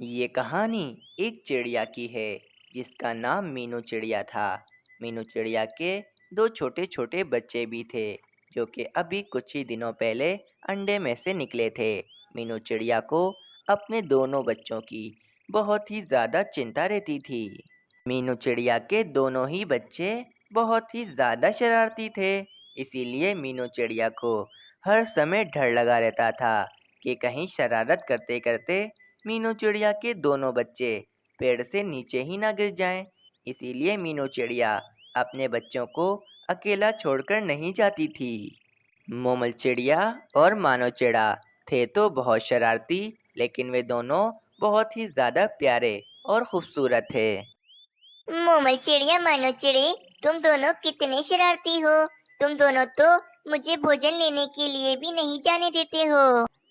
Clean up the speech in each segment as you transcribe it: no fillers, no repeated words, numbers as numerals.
ये कहानी एक चिड़िया की है जिसका नाम मीनू चिड़िया था। मीनू चिड़िया के दो छोटे छोटे बच्चे भी थे जो कि अभी कुछ ही दिनों पहले अंडे में से निकले थे। मीनू चिड़िया को अपने दोनों बच्चों की बहुत ही ज़्यादा चिंता रहती थी। मीनू चिड़िया के दोनों ही बच्चे बहुत ही ज़्यादा शरारती थे। इसीलिए मीनू चिड़िया को हर समय डर लगा रहता था कि कहीं शरारत करते करते मीनू चिड़िया के दोनों बच्चे पेड़ से नीचे ही ना गिर जाएं। इसीलिए मीनू चिड़िया अपने बच्चों को अकेला छोड़कर नहीं जाती थी। मोमल चिड़िया और मानो चिड़ा थे तो बहुत शरारती, लेकिन वे दोनों बहुत ही ज़्यादा प्यारे और खूबसूरत थे। मोमल चिड़िया मानो चिड़े, तुम दोनों कितने शरारती हो। तुम दोनों तो मुझे भोजन लेने के लिए भी नहीं जाने देते हो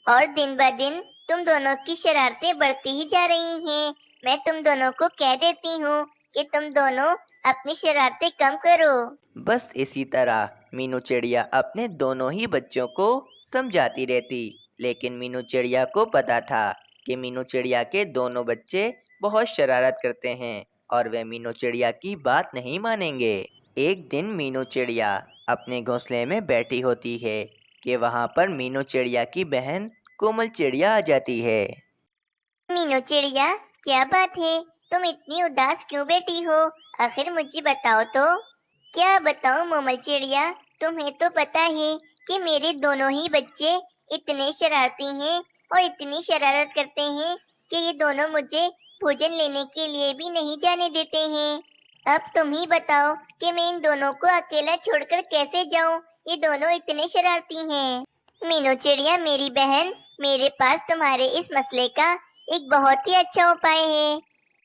और दिन ब दिन तुम दोनों की शरारतें बढ़ती ही जा रही हैं। मैं तुम दोनों को कह देती हूँ कि तुम दोनों अपनी शरारतें कम करो। बस इसी तरह मीनू चिड़िया अपने दोनों ही बच्चों को समझाती रहती, लेकिन मीनू चिड़िया को पता था कि मीनू चिड़िया के दोनों बच्चे बहुत शरारत करते हैं और वे मीनू चिड़िया की बात नहीं मानेंगे। एक दिन मीनू चिड़िया अपने घोंसले में बैठी होती है कि वहाँ पर मीनू चिड़िया की बहन कोमल चिड़िया आ जाती है। मीनू चिड़िया, क्या बात है, तुम इतनी उदास क्यों बैठी हो? आखिर मुझे बताओ तो। क्या बताऊं मोमल चिड़िया, तुम्हें तो पता है कि मेरे दोनों ही बच्चे इतने शरारती हैं और इतनी शरारत करते हैं कि ये दोनों मुझे भोजन लेने के लिए भी नहीं जाने देते हैं। अब तुम ही बताओ कि मैं इन दोनों को अकेला छोड़कर कैसे जाऊं? ये दोनों इतने शरारती हैं। मीनू चिड़िया मेरी बहन, मेरे पास तुम्हारे इस मसले का एक बहुत ही अच्छा उपाय है।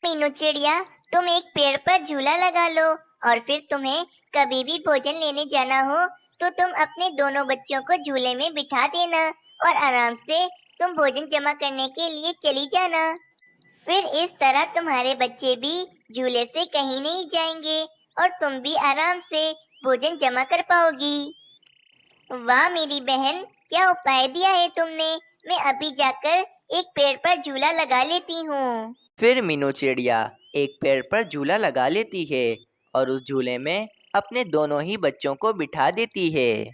मीनू चिड़िया, तुम एक पेड़ पर झूला लगा लो और फिर तुम्हें कभी भी भोजन लेने जाना हो तो तुम अपने दोनों बच्चों को झूले में बिठा देना और आराम से तुम भोजन जमा करने के लिए चली जाना। फिर इस तरह तुम्हारे बच्चे भी झूले से कहीं नहीं जाएंगे और तुम भी आराम से भोजन जमा कर पाओगी। वाह मेरी बहन, क्या उपाय दिया है तुमने। मैं अभी जाकर एक पेड़ पर झूला लगा लेती हूँ। फिर मीनू चिड़िया एक पेड़ पर झूला लगा लेती है और उस झूले में अपने दोनों ही बच्चों को बिठा देती है।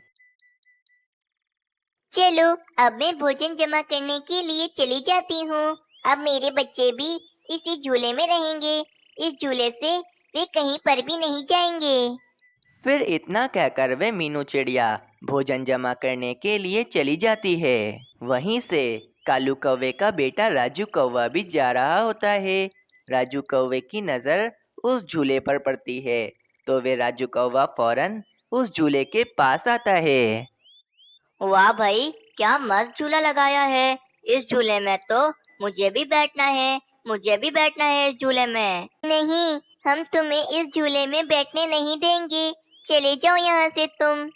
चलो, अब मैं भोजन जमा करने के लिए चली जाती हूँ। अब मेरे बच्चे भी इसी झूले में रहेंगे। इस झूले से वे कहीं पर भी नहीं जाएंगे। फिर इतना कहकर वे मीनू चिड़िया भोजन जमा करने के लिए चली जाती है। वहीं से कालू कौवे का बेटा राजू कौवा भी जा रहा होता है। राजू कौवे की नज़र उस झूले पर पड़ती है तो वे राजू कौवा फौरन उस झूले के पास आता है। वाह भाई, क्या मस्त झूला लगाया है। इस झूले में तो मुझे भी बैठना है। मुझे भी बैठना है इस झूले में। नहीं, हम तुम्हें इस झूले में बैठने नहीं देंगे। चले जाओ यहाँ से तुम।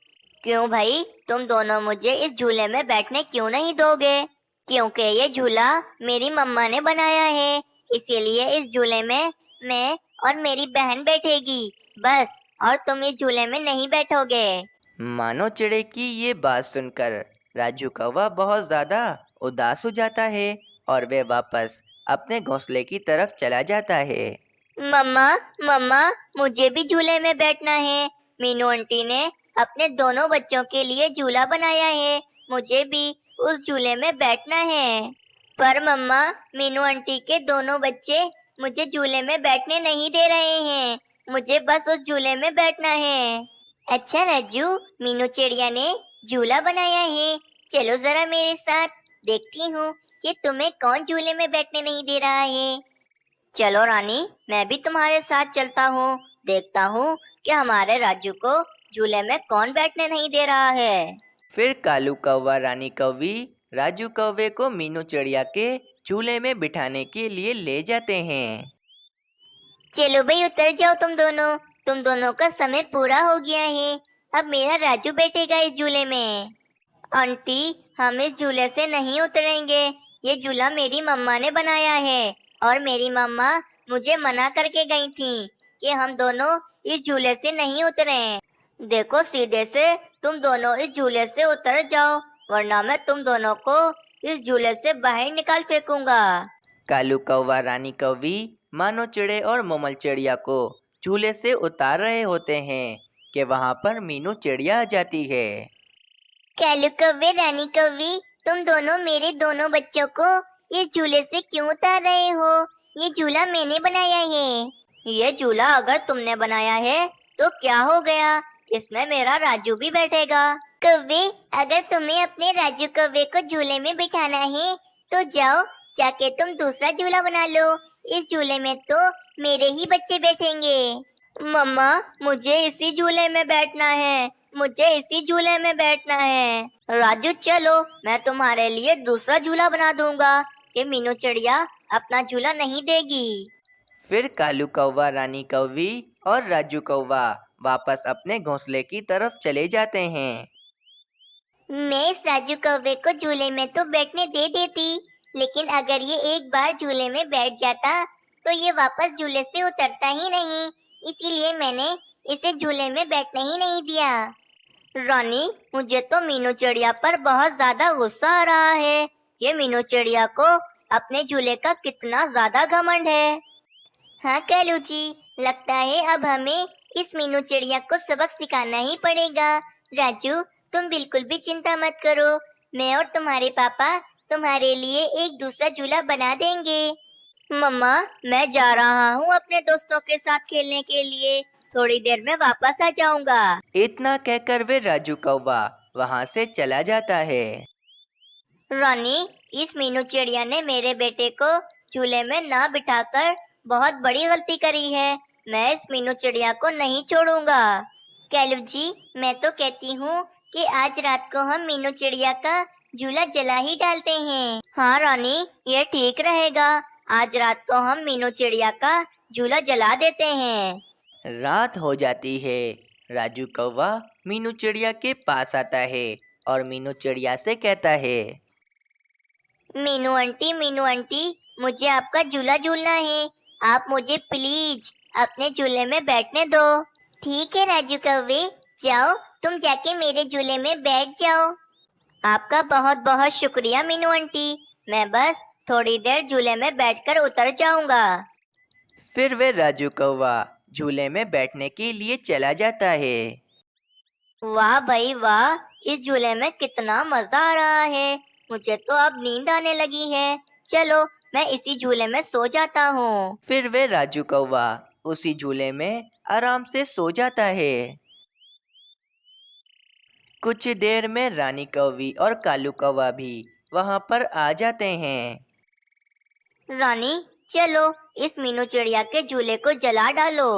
क्यों भाई, तुम दोनों मुझे इस झूले में बैठने क्यों नहीं दोगे? क्योंकि ये झूला मेरी मम्मा ने बनाया है, इसीलिए इस झूले में मैं और मेरी बहन बैठेगी बस, और तुम इस झूले में नहीं बैठोगे। मानो चिड़े की ये बात सुनकर राजू कौवा बहुत ज़्यादा उदास हो जाता है और वे वापस अपने घोंसले की तरफ चला जाता है। मम्मा, मम्मा, मुझे भी झूले में बैठना है। मीनू आंटी ने अपने दोनों बच्चों के लिए झूला बनाया है, मुझे भी उस झूले में बैठना है। पर मम्मा, मीनू आंटी के दोनों बच्चे मुझे झूले में बैठने नहीं दे रहे हैं। मुझे बस उस झूले में बैठना है। अच्छा राजू, मीनू चिड़िया ने झूला बनाया है। चलो जरा मेरे साथ, देखती हूँ कि तुम्हें कौन झूले में बैठने नहीं दे रहा है। चलो रानी, मैं भी तुम्हारे साथ चलता हूँ। देखता हूँ कि हमारे राजू को झूले में कौन बैठने नहीं दे रहा है। फिर कालू कौवा रानी कौवी राजू कौवे को मीनू चिड़िया के झूले में बिठाने के लिए ले जाते हैं। चलो भाई, उतर जाओ तुम दोनों का समय पूरा हो गया है। अब मेरा राजू बैठेगा इस झूले में। आंटी, हम इस झूले से नहीं उतरेंगे। ये झूला मेरी मम्मा ने बनाया है और मेरी मम्मा मुझे मना करके गई थी कि हम दोनों इस झूले से नहीं उतरें। देखो, सीधे से तुम दोनों इस झूले से उतर जाओ, वरना मैं तुम दोनों को इस झूले से बाहर निकाल फेंकूंगा। कालू कौवा रानी कौवी मानो चिड़े और मोमल चिड़िया को झूले से उतार रहे होते हैं कि वहां पर मीनू चिड़िया आ जाती है। कालू कौवे रानी कौवी, तुम दोनों मेरे दोनों बच्चों को इस झूले से क्यों उतार रहे हो? ये झूला मैंने बनाया है। ये झूला अगर तुमने बनाया है तो क्या हो गया, इसमें मेरा राजू भी बैठेगा। कौवे, अगर तुम्हें अपने राजू कौवे को झूले में बिठाना है तो जाओ, जाके तुम दूसरा झूला बना लो। इस झूले में तो मेरे ही बच्चे बैठेंगे। मम्मा, मुझे इसी झूले में बैठना है, मुझे इसी झूले में बैठना है। राजू चलो, मैं तुम्हारे लिए दूसरा झूला बना दूंगा। ये मीनू चिड़िया अपना झूला नहीं देगी। फिर कालू कौवा रानी कौवी और राजू कौवा वापस अपने घोंसले की तरफ चले जाते हैं। मैं इस राजू कौवे को झूले में तो बैठने दे देती, लेकिन अगर ये एक बार झूले में बैठ जाता तो ये वापस झूले से उतरता ही नहीं, इसीलिए मैंने इसे झूले में बैठने ही नहीं दिया। रानी, मुझे तो मीनू चिड़िया पर बहुत ज्यादा गुस्सा आ रहा है। ये मीनू चिड़िया को अपने झूले का कितना ज्यादा घमंड है। हाँ कालू जी, लगता है अब हमें इस मीनू चिड़िया को सबक सिखाना ही पड़ेगा। राजू, तुम बिल्कुल भी चिंता मत करो, मैं और तुम्हारे पापा तुम्हारे लिए एक दूसरा झूला बना देंगे। मम्मा, मैं जा रहा हूँ अपने दोस्तों के साथ खेलने के लिए, थोड़ी देर में वापस आ जाऊंगा। इतना कहकर वे राजू कौवा वहां से चला जाता है। रानी, इस मीनू चिड़िया ने मेरे बेटे को झूले में ना बिठाकर बहुत बड़ी गलती करी है। मैं इस मीनू चिड़िया को नहीं छोड़ूंगा। कालू जी, मैं तो कहती हूँ कि आज रात को हम मीनू चिड़िया का झूला जला ही डालते हैं। हाँ रानी, ये ठीक रहेगा। आज रात को हम मीनू चिड़िया का झूला जला देते हैं। रात हो जाती है। राजू कौवा मीनू चिड़िया के पास आता है और मीनू चिड़िया से कहता है, मीनू आंटी, मुझे आपका झूला झूलना है। आप मुझे प्लीज अपने झूले में बैठने दो। ठीक है राजू कौवे, जाओ, तुम जाके मेरे झूले में बैठ जाओ। आपका बहुत बहुत शुक्रिया मीनू आंटी, मैं बस थोड़ी देर झूले में बैठकर उतर जाऊंगा। फिर वे राजू कौवा झूले में बैठने के लिए चला जाता है। वाह भाई वाह, इस झूले में कितना मजा आ रहा है। मुझे तो अब नींद आने लगी है। चलो, मैं इसी झूले में सो जाता हूँ। फिर वे राजू कौवा उसी झूले में आराम से सो जाता है। कुछ देर में रानी कौवी और कालू कौवा भी वहां पर आ जाते हैं। रानी, चलो इस मीनू चिड़िया के झूले को जला डालो।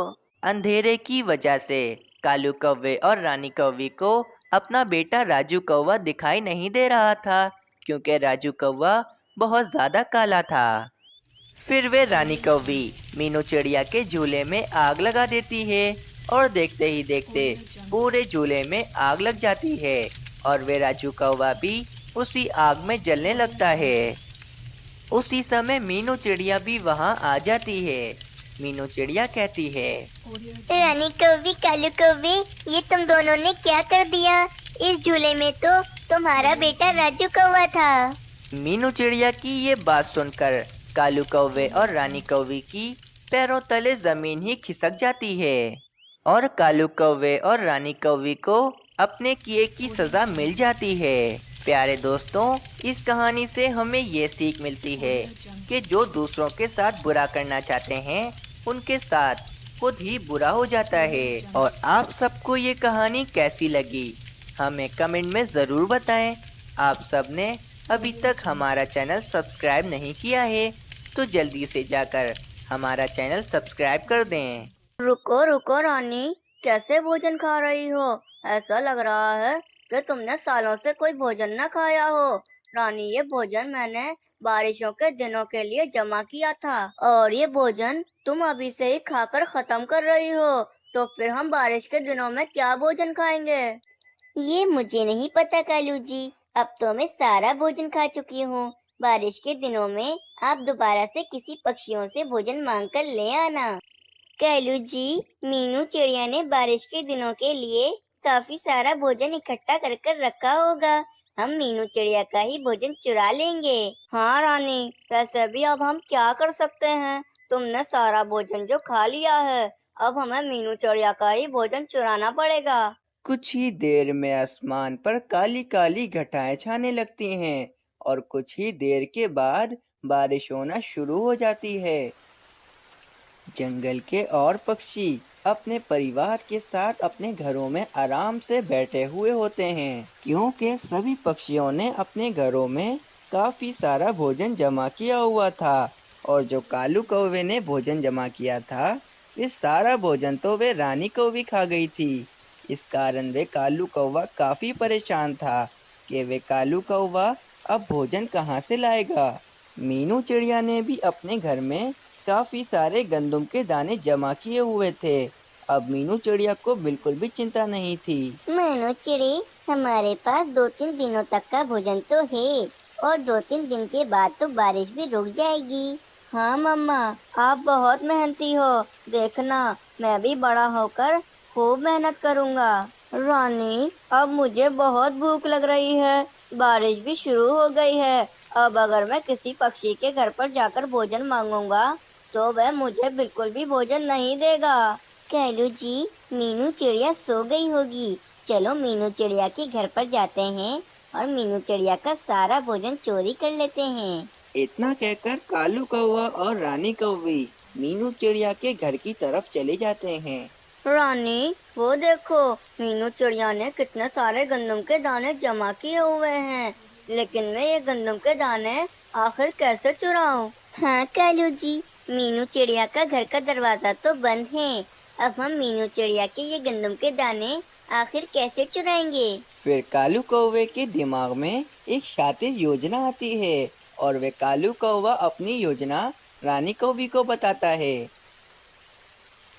अंधेरे की वजह से कालू कौवे और रानी कौवी को अपना बेटा राजू कौवा दिखाई नहीं दे रहा था, क्योंकि राजू कौवा बहुत ज्यादा काला था। फिर वे रानी कौवी मीनू चिड़िया के झूले में आग लगा देती है और देखते ही देखते पूरे झूले में आग लग जाती है और वे राजू कौवा भी उसी आग में जलने लगता है। उसी समय मीनू चिड़िया भी वहां आ जाती है। मीनू चिड़िया कहती है, रानी कौवी, कालू कौवे, ये तुम दोनों ने क्या कर दिया? इस झूले में तो तुम्हारा बेटा राजू कौवा था। मीनू चिड़िया की ये बात सुनकर कालू कौवे और रानी कौवी की पैरों तले जमीन ही खिसक जाती है और कालू कौवे और रानी कौवी को अपने किए की सजा मिल जाती है। प्यारे दोस्तों, इस कहानी से हमें ये सीख मिलती है कि जो दूसरों के साथ बुरा करना चाहते हैं उनके साथ खुद ही बुरा हो जाता है। और आप सबको ये कहानी कैसी लगी हमें कमेंट में ज़रूर बताएं। आप सब ने अभी तक हमारा चैनल सब्सक्राइब नहीं किया है तो जल्दी से जाकर हमारा चैनल सब्सक्राइब कर दें। रुको रुको रानी, कैसे भोजन खा रही हो? ऐसा लग रहा है कि तुमने सालों से कोई भोजन न खाया हो। रानी, ये भोजन मैंने बारिशों के दिनों के लिए जमा किया था और ये भोजन तुम अभी से ही खाकर खत्म कर रही हो, तो फिर हम बारिश के दिनों में क्या भोजन खाएंगे? ये मुझे नहीं पता कालू जी, अब तो मैं सारा भोजन खा चुकी हूँ। बारिश के दिनों में आप दोबारा से किसी पक्षियों से भोजन मांग कर ले आना। कालू जी, मीनू चिड़िया ने बारिश के दिनों के लिए काफी सारा भोजन इकट्ठा कर कर रखा होगा, हम मीनू चिड़िया का ही भोजन चुरा लेंगे। हाँ रानी, वैसे भी अब हम क्या कर सकते हैं? तुमने सारा भोजन जो खा लिया है, अब हमें मीनू चिड़िया का ही भोजन चुराना पड़ेगा। कुछ ही देर में आसमान पर काली काली घटाएं छाने लगती हैं और कुछ ही देर के बाद बारिश होना शुरू हो जाती है। जंगल के और पक्षी अपने परिवार के साथ अपने घरों में आराम से बैठे हुए होते हैं, क्योंकि सभी पक्षियों ने अपने घरों में काफी सारा भोजन जमा किया हुआ था। और जो कालू कौवे ने भोजन जमा किया था, वे सारा भोजन तो वे रानी कौवी खा गई थी। इस कारण वे कालू कौवा काफी परेशान था कि वे कालू कौवा अब भोजन कहाँ से लाएगा। मीनू चिड़िया ने भी अपने घर में काफी सारे गंदम के दाने जमा किए हुए थे। अब मीनू चिड़िया को बिल्कुल भी चिंता नहीं थी। मीनू चिड़ी, हमारे पास 2-3 दिनों तक का भोजन तो है और 2-3 दिन के बाद तो बारिश भी रुक जाएगी। हाँ मम्मा, आप बहुत मेहनती हो। देखना, मैं भी बड़ा होकर खूब मेहनत करूँगा। रानी, अब मुझे बहुत भूख लग रही है। बारिश भी शुरू हो गई है। अब अगर मैं किसी पक्षी के घर पर जाकर भोजन मांगूंगा तो वह मुझे बिल्कुल भी भोजन नहीं देगा। कैलू जी, मीनू चिड़िया सो गई होगी। चलो मीनू चिड़िया के घर पर जाते हैं और मीनू चिड़िया का सारा भोजन चोरी कर लेते हैं। इतना कहकर कालू कौवा और रानी कौवी मीनू चिड़िया के घर की तरफ चले जाते हैं। रानी, वो देखो, मीनू चिड़िया ने कितने सारे गंदम के दाने जमा किए हुए हैं, लेकिन मैं ये गंदम के दाने आखिर कैसे चुराऊं? हाँ कालू जी, मीनू चिड़िया का घर का दरवाजा तो बंद है। अब हम मीनू चिड़िया के ये गंदम के दाने आखिर कैसे चुराएंगे? फिर कालू कौवे के दिमाग में एक शातिर योजना आती है और वे कालू कौवा अपनी योजना रानी कौवी को बताता है।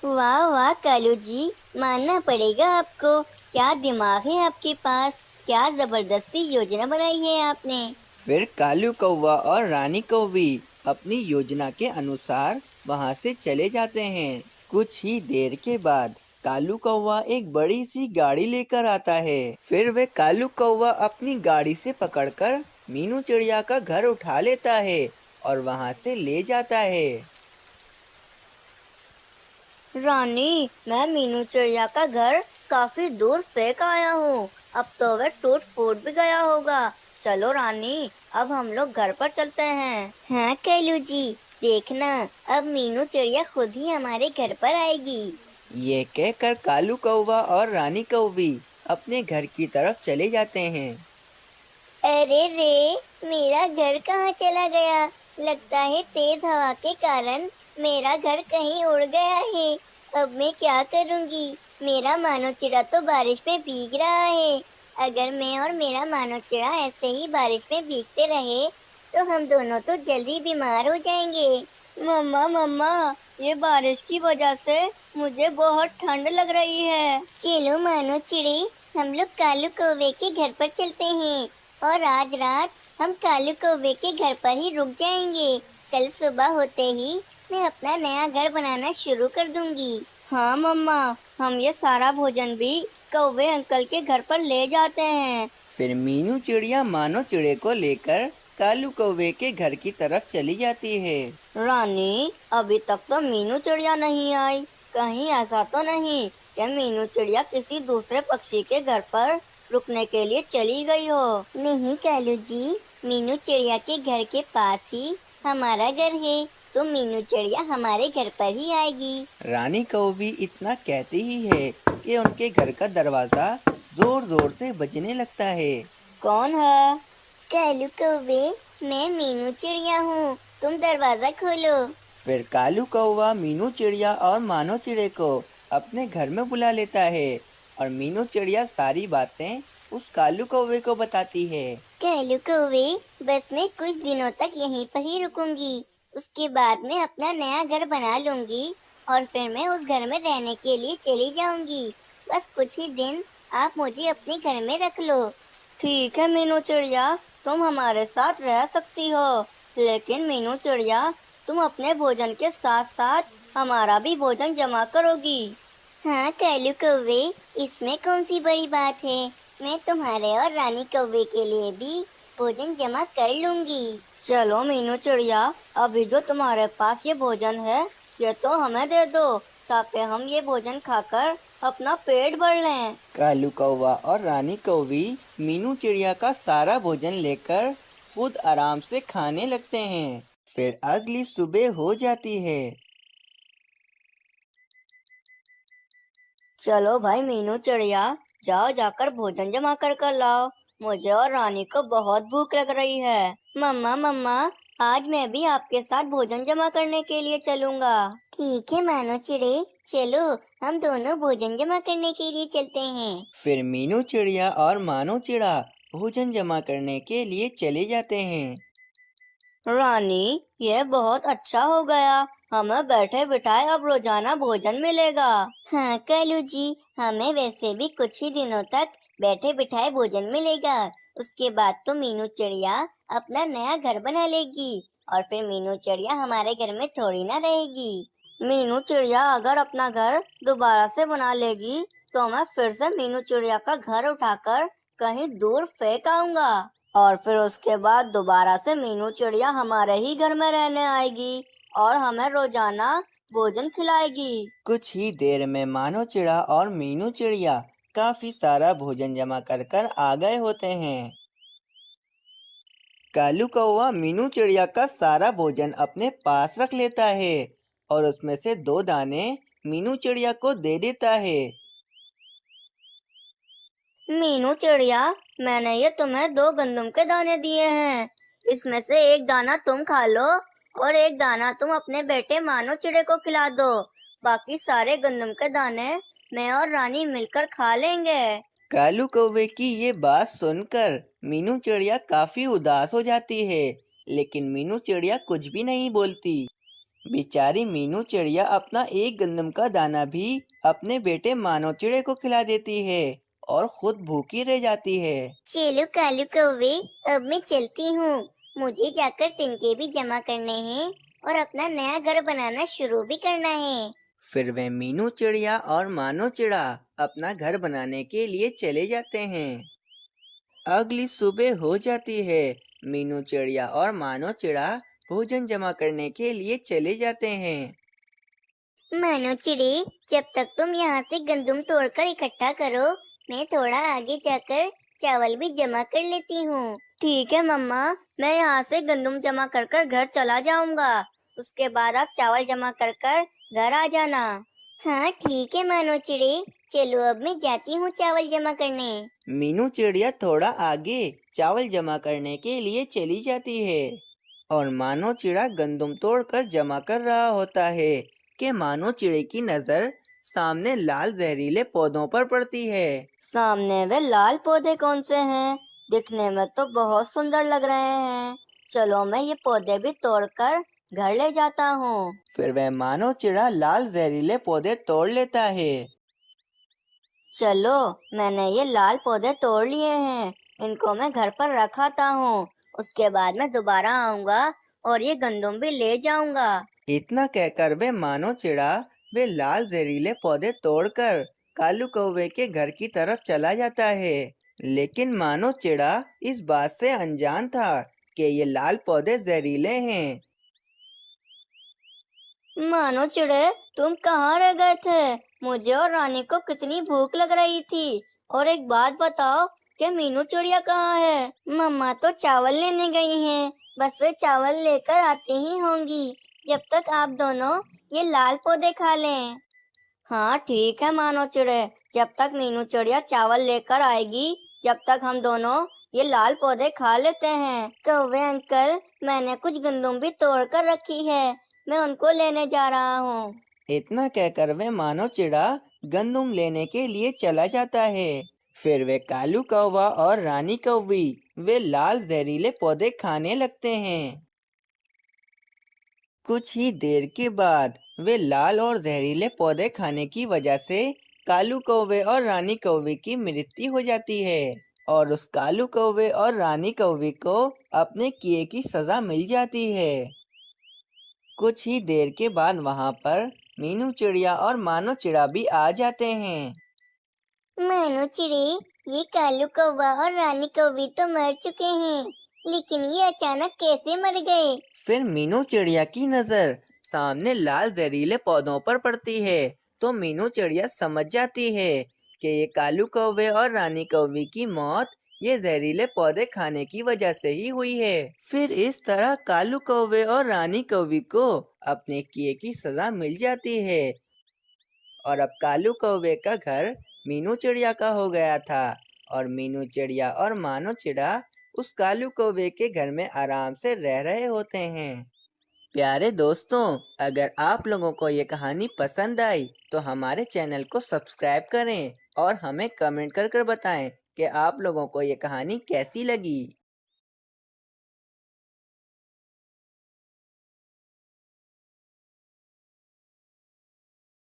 वाह वाह कालू जी, मानना पड़ेगा आपको। क्या दिमाग है आपके पास, क्या जबरदस्ती योजना बनाई है आपने। फिर कालू कौवा और रानी कौवी अपनी योजना के अनुसार वहां से चले जाते हैं। कुछ ही देर के बाद कालू कौवा एक बड़ी सी गाड़ी लेकर आता है। फिर वे कालू कौवा अपनी गाड़ी से पकड़कर मीनू चिड़िया का घर उठा लेता है और वहां से ले जाता है। रानी, मैं मीनू चिड़िया का घर काफी दूर फेंक आया हूँ। अब तो वह टूट फूट भी गया होगा। चलो रानी, अब हम लोग घर पर चलते हैं। हाँ कैलू जी, देखना, अब मीनू चिड़िया खुद ही हमारे घर पर आएगी। ये कहकर कालू कौवा और रानी कौवी अपने घर की तरफ चले जाते हैं। अरे रे, मेरा घर कहाँ चला गया? लगता है तेज हवा के कारण मेरा घर कहीं उड़ गया है। अब मैं क्या करूँगी? मेरा मानो चिड़ा तो बारिश में भीग रहा है। अगर मैं और मेरा मानो चिड़ा ऐसे ही बारिश में भीगते रहे तो हम दोनों तो जल्दी बीमार हो जाएंगे। मम्मा मम्मा, ये बारिश की वजह से मुझे बहुत ठंड लग रही है। चलो मानो चिड़ी, हम लोग कालू कौवे के घर पर चलते हैं और आज रात हम कालू कौवे के घर पर ही रुक जाएंगे। कल सुबह होते ही मैं अपना नया घर बनाना शुरू कर दूंगी। हाँ मम्मा, हम ये सारा भोजन भी कौवे अंकल के घर पर ले जाते हैं। फिर मीनू चिड़िया मानो चिड़े को लेकर कालू कौवे के घर की तरफ चली जाती है। रानी, अभी तक तो मीनू चिड़िया नहीं आई। कहीं ऐसा तो नहीं कि मीनू चिड़िया किसी दूसरे पक्षी के घर पर रुकने के लिए चली गई हो। नहीं कालू जी, मीनू चिड़िया के घर के पास ही हमारा घर है, तो मीनू चिड़िया हमारे घर पर ही आएगी। रानी कौवी इतना कहती ही है कि उनके घर का दरवाजा जोर जोर से बजने लगता है। कौन है? कालू कौवे, मैं मीनू चिड़िया हूँ, तुम दरवाजा खोलो। फिर कालू कौवा मीनू चिड़िया और मानो चिड़े को अपने घर में बुला लेता है और मीनू चिड़िया सारी बातें उस कालू कौवे को बताती है। कालू कौवे, बस मैं कुछ दिनों तक यहीं पर ही रुकूंगी। उसके बाद मैं अपना नया घर बना लूंगी और फिर मैं उस घर में रहने के लिए चली जाऊंगी। बस कुछ ही दिन आप मुझे अपने घर में रख लो। ठीक है मीनू चिड़िया, तुम हमारे साथ रह सकती हो, लेकिन मीनू चिड़िया, तुम अपने भोजन के साथ साथ हमारा भी भोजन जमा करोगी। हाँ कालू कौवे, इसमें कौन सी बड़ी बात है? मैं तुम्हारे और रानी कौवे के लिए भी भोजन जमा कर लूंगी। चलो मीनू चिड़िया, अभी जो तुम्हारे पास ये भोजन है ये तो हमें दे दो, ताकि हम ये भोजन खाकर अपना पेट भर लें। कालू कौवा और रानी कौवी मीनू चिड़िया का सारा भोजन लेकर खुद आराम से खाने लगते हैं। फिर अगली सुबह हो जाती है। चलो भाई मीनू चिड़िया, जाओ जाकर भोजन जमा कर लाओ, मुझे और रानी को बहुत भूख लग रही है। मम्मा मम्मा, आज मैं भी आपके साथ भोजन जमा करने के लिए चलूंगा। ठीक है मानो चिड़े, चलो हम दोनों भोजन जमा करने के लिए चलते हैं। फिर मीनू चिड़िया और मानो चिड़ा भोजन जमा करने के लिए चले जाते हैं। रानी, ये बहुत अच्छा हो गया, हमें बैठे बिठाए अब रोजाना भोजन मिलेगा। हाँ कालू जी, हमें वैसे भी कुछ ही दिनों तक बैठे बिठाए भोजन मिलेगा। उसके बाद तो मीनू चिड़िया अपना नया घर बना लेगी और फिर मीनू चिड़िया हमारे घर में थोड़ी ना रहेगी। मीनू चिड़िया अगर अपना घर दोबारा से बना लेगी तो मैं फिर से मीनू चिड़िया का घर उठाकर कहीं दूर फेंक आऊंगा, और फिर उसके बाद दोबारा से मीनू चिड़िया हमारे ही घर में रहने आएगी और हमें रोजाना भोजन खिलाएगी। कुछ ही देर में मानो चिड़ा और मीनू चिड़िया काफी सारा भोजन जमा कर आ गए होते हैं। कालू कौवा मीनू चिड़िया का सारा भोजन अपने पास रख लेता है और उसमें से 2 दाने मीनू चिड़िया को दे देता है। मीनू चिड़िया, मैंने ये तुम्हें 2 गंदम के दाने दिए हैं, इसमें से एक दाना तुम खा लो और एक दाना तुम अपने बेटे मानो चिड़े को खिला दो। बाकी सारे गंदम के दाने मैं और रानी मिलकर खा लेंगे। कालू कौवे की ये बात सुनकर मीनू चिड़िया काफी उदास हो जाती है, लेकिन मीनू चिड़िया कुछ भी नहीं बोलती। बेचारी मीनू चिड़िया अपना एक गंदम का दाना भी अपने बेटे मानो चिड़े को खिला देती है और खुद भूखी रह जाती है। चलो कालू कौवे, अब मैं चलती हूँ। मुझे जाकर तिनके भी जमा करने हैं और अपना नया घर बनाना शुरू भी करना है। फिर वे मीनू चिड़िया और मानो चिड़ा अपना घर बनाने के लिए चले जाते हैं। अगली सुबह हो जाती है। मीनू चिड़िया और मानो चिड़ा भोजन जमा करने के लिए चले जाते हैं। मानो चिड़े, जब तक तुम यहाँ से गंदम तोड़कर इकट्ठा करो, मैं थोड़ा आगे जाकर चावल भी जमा कर लेती हूँ। ठीक है मम्मा, मैं यहाँ से गंदम जमा कर घर चला जाऊंगा, उसके बाद आप चावल जमा कर घर आ जाना। हाँ ठीक है मानो चिड़े, चलो अब मैं जाती हूँ चावल जमा करने। मीनू चिड़िया थोड़ा आगे चावल जमा करने के लिए चली जाती है और मानो चिड़ा गंदम तोड़कर जमा कर रहा होता है कि मानो चिड़े की नजर सामने लाल जहरीले पौधों पर पड़ती है। सामने वे लाल पौधे कौन से हैं? दिखने में तो बहुत सुंदर लग रहे हैं। चलो मैं ये पौधे भी तोड़कर घर ले जाता हूँ। फिर वह मानो चिड़ा लाल जहरीले पौधे तोड़ लेता है। चलो, मैंने ये लाल पौधे तोड़ लिए हैं, इनको मैं घर पर रखाता हूँ, उसके बाद मैं दोबारा आऊंगा और ये गंदम भी ले जाऊंगा। इतना कहकर वे मानो चिड़ा वे लाल जहरीले पौधे तोड़कर कालू कौवे के घर की तरफ चला जाता है। लेकिन मानो चिड़ा इस बात से अनजान था कि ये लाल पौधे जहरीले हैं। मानो चिड़े, तुम कहाँ रह गए थे? मुझे और रानी को कितनी भूख लग रही थी। और एक बात बताओ कि मीनू चिड़िया कहाँ है? मम्मा तो चावल लेने गई हैं, बस वे चावल लेकर आती ही होंगी जब तक आप दोनों ये लाल पौधे खा लें। हाँ ठीक है मानो चिड़े, जब तक मीनू चिड़िया चावल लेकर आएगी जब तक हम दोनों ये लाल पौधे खा लेते हैं। कौवे अंकल, मैंने कुछ गंदम भी तोड़ कर रखी है, मैं उनको लेने जा रहा हूँ। इतना कहकर वे मानो चिड़ा गंदम लेने के लिए चला जाता है। फिर वे कालू कौवा और रानी कौवी वे लाल जहरीले पौधे खाने लगते हैं। कुछ ही देर के बाद वे लाल और जहरीले पौधे खाने की वजह से कालू कौवे और रानी कौवे की मृत्यु हो जाती है और उस कालू कौवे और रानी कौवे को अपने किए की सजा मिल जाती है। कुछ ही देर के बाद वहां पर मीनू चिड़िया और मानो चिड़ा भी आ जाते हैं। मानो चिड़े, ये कालू कौवा और रानी कौवी तो मर चुके हैं, लेकिन ये अचानक कैसे मर गए? फिर मीनू चिड़िया की नजर सामने लाल जहरीले पौधों पर पड़ती है, तो मीनू चिड़िया समझ जाती है कि ये कालू कौवे और रानी कौवी की मौत ये जहरीले पौधे खाने की वजह से ही हुई है। फिर इस तरह कालू कौवे और रानी कौवी को अपने किए की सजा मिल जाती है और अब कालू कौवे का घर मीनू चिड़िया का हो गया था और मीनू चिड़िया और मानो चिड़ा उस कालू कौवे के घर में आराम से रह रहे होते हैं। प्यारे दोस्तों, अगर आप लोगों को ये कहानी पसंद आई तो हमारे चैनल को सब्सक्राइब करें और हमें कमेंट कर बताएं कि आप लोगों को ये कहानी कैसी लगी।